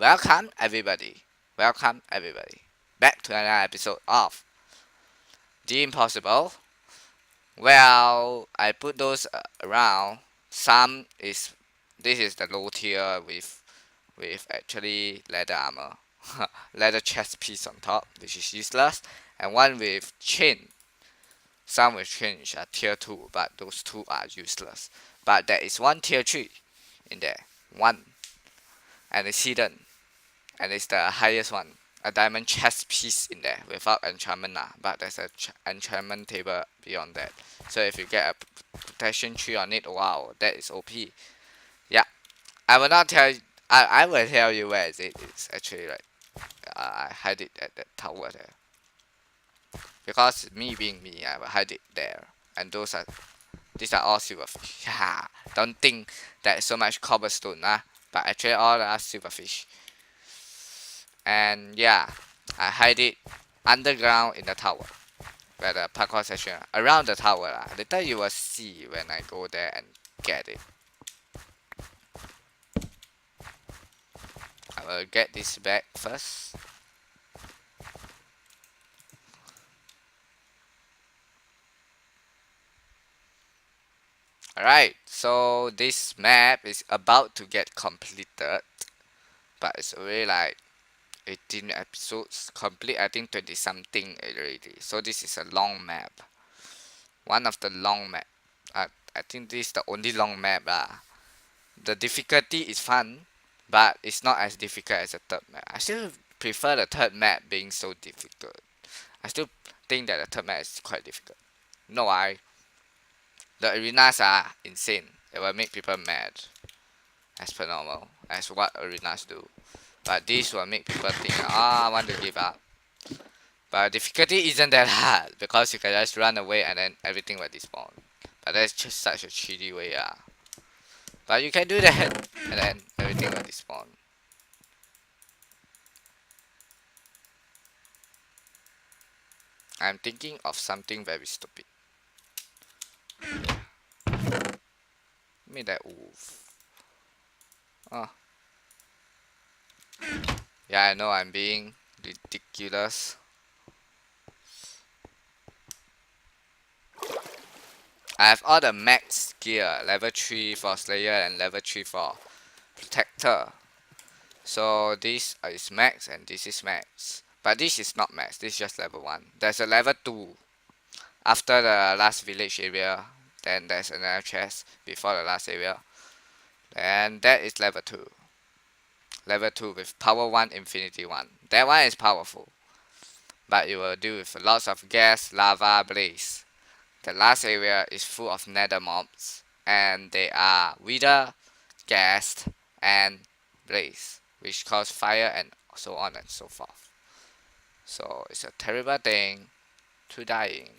Welcome everybody. Welcome everybody. Back to another episode of The Impossible. Well, I put those around. Some is this is the low tier with actually leather armor, leather chest piece on top, which is useless, and one with chain. Some with chain which are tier 2, but those two are useless. But there is one tier 3 in there. One. And it's hidden. And it's the highest one. A diamond chest piece in there without enchantment but there's a enchantment table beyond that. So if you get a protection tree on it, wow, that is OP. Yeah, I will not tell you. I will tell you where is it. It's actually like I hide it at that tower there because me being me, I will hide it there. And these are all silverfish. Don't think that so much cobblestone, but actually all are silverfish. And yeah, I hide it underground in the tower where the parkour section around the tower. Later you will see when I go there and get it. I will get this back first. Alright, so this map is about to get completed, but it's already like 18 episodes complete. I think 20 something already. So this is a long map. One of the long map. I think this is the only long map The difficulty is fun, but it's not as difficult as the third map. I still prefer the third map being so difficult. I still think that the third map is quite difficult. No, the arenas are insane. They will make people mad, as per normal, as what arenas do. But this will make people think, I want to give up. But difficulty isn't that hard because you can just run away and then everything will despawn. But that's just such a cheaty way, But you can do that and then everything will despawn. I'm thinking of something very stupid. Give me that wolf. Oh. Yeah, I know I'm being ridiculous. I have all the max gear, level 3 for Slayer and level 3 for Protector. So this is max and this is max. But this is not max, this is just level 1. There's a level 2 after the last village area. Then there's another chest before the last area. And that is level 2. Level 2 with power 1, infinity 1. That one is powerful. But you will deal with lots of gas, lava, blaze. The last area is full of nether mobs. And they are wither, ghast, and blaze, which cause fire and so on and so forth. So it's a terrible thing to dying,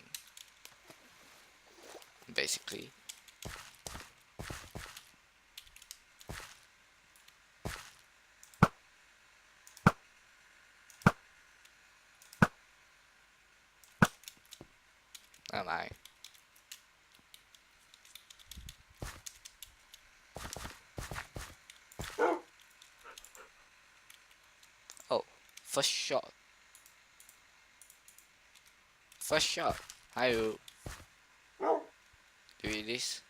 basically. Am I? Oh, first shot. First shot. Hi you. You eat this?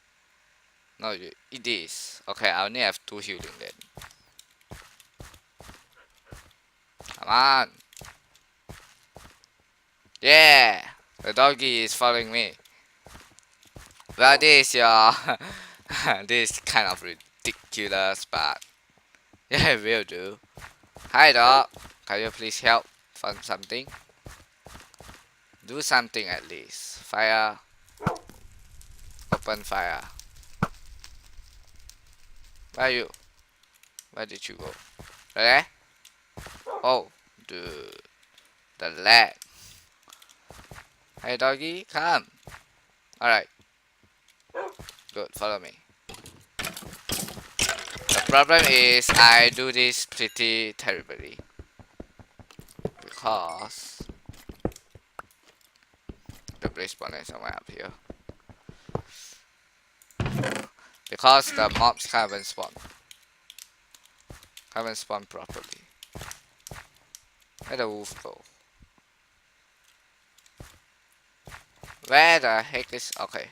No, you eat this. Okay, I only have 2 healing then. Come on. Yeah! The doggy is following me. Well, this is your... this is kind of ridiculous, but... yeah, it will do. Hi dog. Can you please help find something? Do something at least. Fire. Open fire. Where are you? Where did you go? There? Oh, dude. The lag. Hey doggy, come. Alright. Good, follow me. The problem is I do this pretty terribly. Because the blaze spawner is somewhere up here. Because the mobs can't even spawn. Haven't spawned properly. Where the wolf go? Where the heck is... Okay.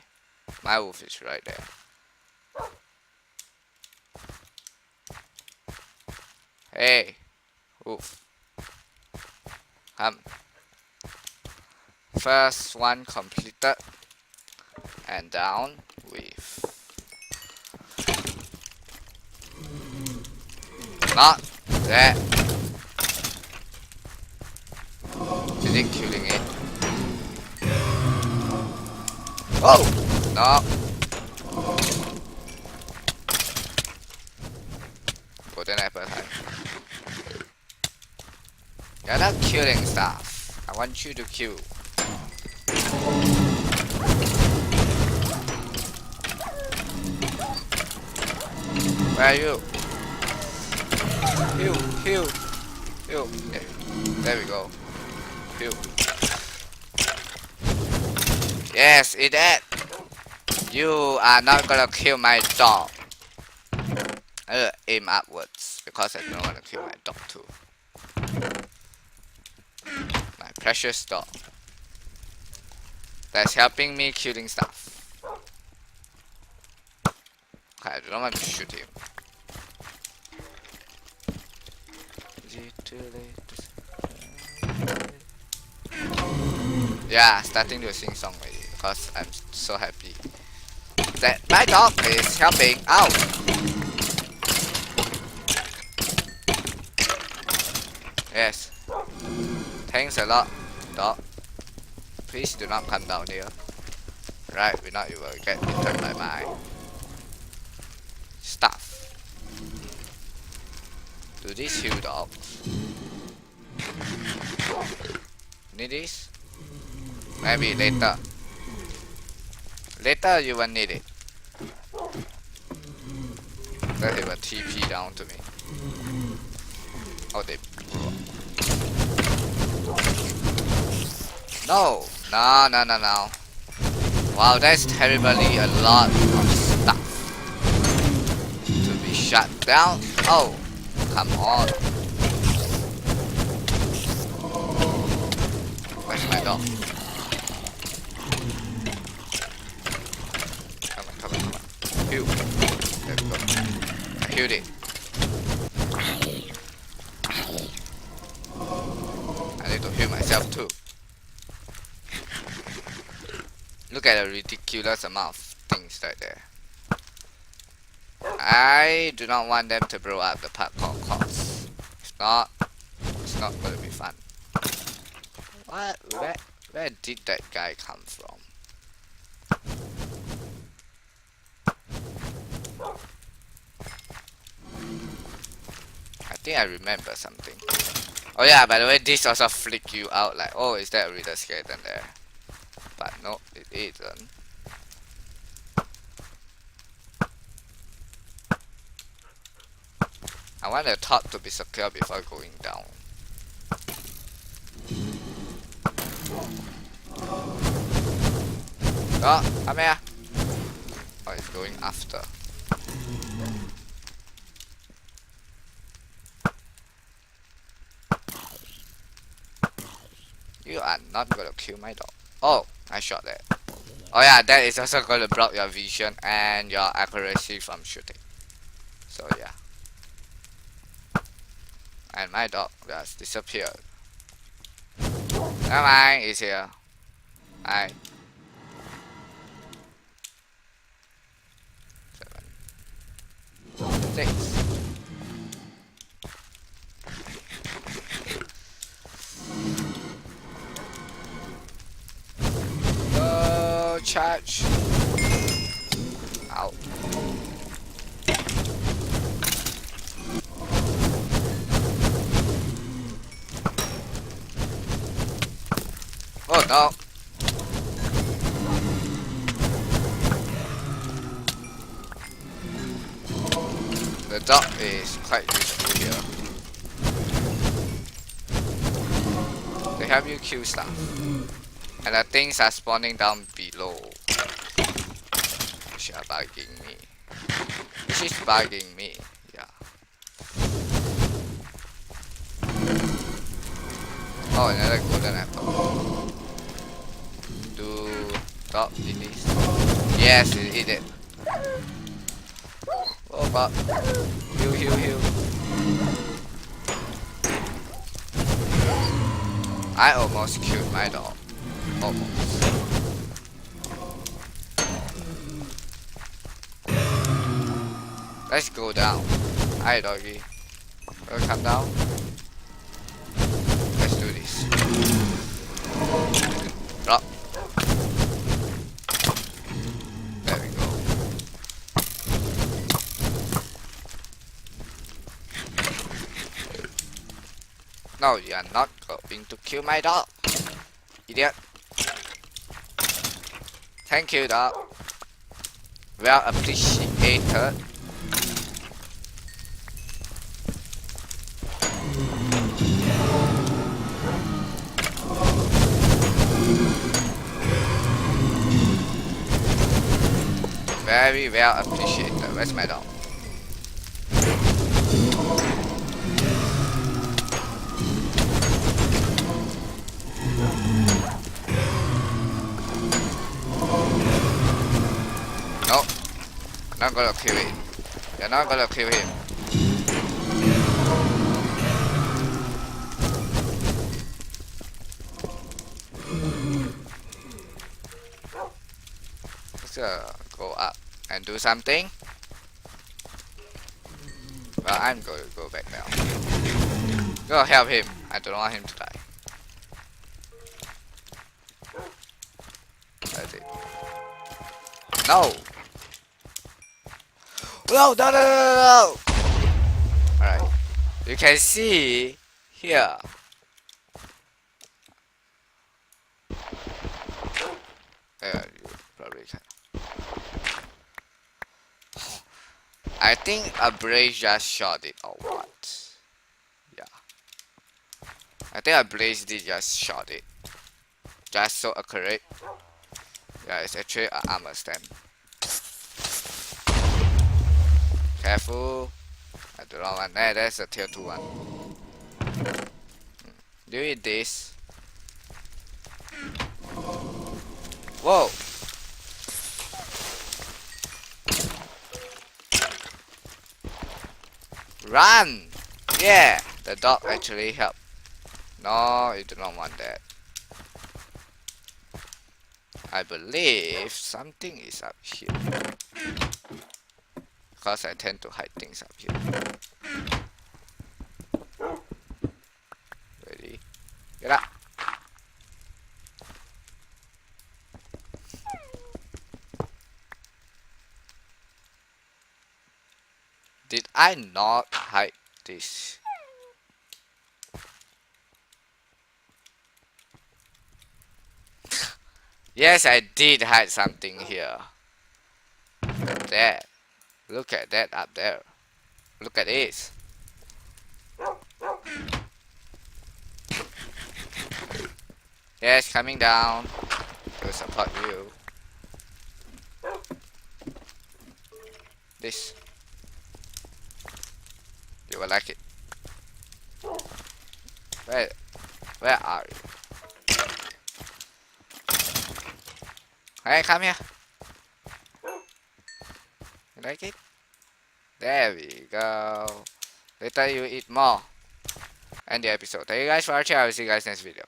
My wolf is right there. Hey. Wolf. Come. First one completed. And down with... Not that. Is it killing it? Oh! No. Golden apple time. You're not killing stuff. I want you to kill. Where are you? Heal, heal, heal. Yeah. There we go. Heal. Yes, it did. You are not gonna kill my dog. Aim upwards because I don't want to kill my dog too. My precious dog. That's helping me killing stuff. Okay, I don't want to shoot him. Is it too late? Yeah, starting to sing song already because I'm so happy that my dog is helping out. Yes. Thanks a lot, dog. Please do not come down here. Right, we not you will get eaten by my stuff. Do this heal dogs? Need this? Maybe later. Later you will need it. Let him a TP down to me. Oh, they no, no, no, no, no. Wow, that's terribly a lot of stuff to be shut down. Oh, come on. Where's my dog? Come on, come on, come on. Heal. There we go. I healed it. I need to heal myself too. Look at the ridiculous amount of things right there. I do not want them to blow up the parkour course. If not, it's not going to be fun. What? Where did that guy come from? I think I remember something. Oh yeah, by the way, this also flick you out like, oh, is that a reader skeleton there? But no, it isn't. I want the top to be secure before going down. Oh, come here. Oh, it's going after. You are not gonna kill my dog. Oh, I shot that. Oh yeah, that is also gonna block your vision and your accuracy from shooting. So yeah. And my dog just disappeared. Never mind, it's here. Hi. 7, 6. Charge. Ow. Oh no. The dog is quite useful here. They help you kill stuff. And the things are spawning down below. Which are bugging me. Which is bugging me, yeah. Oh, another golden apple. Do dog eat this? Yes, it eat it. Oh god. Heal, heal, heal. I almost killed my dog. Almost. Let's go down. Hi doggy. Come down. Let's do this. Drop. There we go. No, you are not going to kill my dog. Idiot. Thank you, dog. Well appreciated. Very well appreciated. Where's my dog? Nope. Not gonna kill him. You're not gonna kill him. Let's go up and do something. Well, I'm going to go back now. Go help him. I don't want him to die. That's it. No! No, no, no, no, no, no! Alright. You can see here. Yeah, you probably can. I think a blaze just shot it or what? Yeah. I think a blaze did just shot it. Just so accurate. Yeah, it's actually an armor stamp. Careful. I don't want that. That's a tier 2 one. Do you eat this? Whoa! Run! Yeah! The dog actually helped. No, you do not want that. I believe something is up here. Because I tend to hide things up here. Ready? Get up! Did I not hide this? Yes, I did hide something here. Look at that. Look at that up there. Look at this. Yes, coming down to support you. This. You will like it. Where are you? Hey, come here. You like it? There we go. Later you eat more. End the episode. Thank you guys for watching. I will see you guys next video.